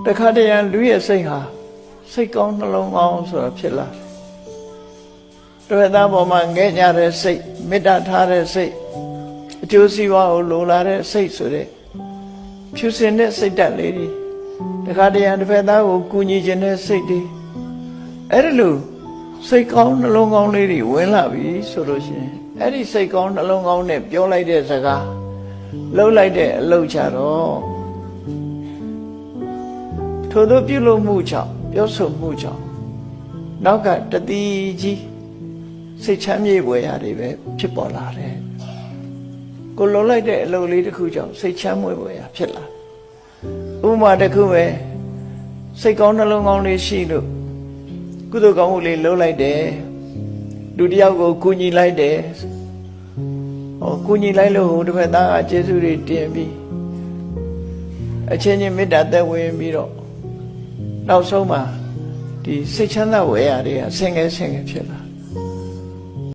တခါတည်းလူရဲ့စိတ်ဟာစိတ်ကောင်းနှလုံးကောင်းဆိုတာဖြစ်လာတယ်တွေ့သားပေါ်မှာငဲ့ညတဲ့စိတ်မေတ္တာထားတဲ့စိတ်အကျိုးစီးပွားကိုလိုလားတဲ့စိတ်ဆိုတဲ့ဖြူစင်တဲ့စိတ်ဓာတ်လေးတွေတခါတည်းတစ်ဖက်သားကိုကူညီခြင်းတဲ့စိတ်တွေအဲ့ဒီလိုစိတ်ကောင်းနှလုံးကောင်းလေးတွေဝင်လာပြီဆိုလို့ရှိရင်အဲ့ဒီစိတ်ကောင်းနှလုံးကောင်းနဲ့ပြောလိုက်တဲ့စကားလှုပ်လိုက်တဲ့အလုပ်ချတော့ထို့သောပြုလုပ်မှုကြောင့်ပြောဆိုမှုကြောင့်နောက်ကတတိကြီးစိတ်ချမ်းမြေ့ဖွယ်ရာတွေပဲဖြစ်ပေါ်လာတယ်ကိုလှုပ်လိုက်တဲ့အလုပ်လေးတစ်ခုကြောင့်စိတ်ချမ်းမြေ့ဖွယ်ရာဖြစ်လာဥပမာတစ်ခုပဲစိတ်ကောင်းနှလုံးကောင်းလေးရှိလို့ကုသိုလ်ကောင်းမှုလေးလှုပ်လိုက်တယ်လူတစ်ယောက်ကိုကူညီလိုက်တယ်ကူညီလိုက်လို့ဟိုတစ်ဖက်သားကကျေးဇူးတွေတင်ပြီးအချင်းချင်းမေတ္တာသက်ဝင်ပြီးတော့နောက်ဆုံးမှာဒီစိတ်ချမ်းသာဝယ်ရတွေကဆင်ငယ်ဖြစ်လာ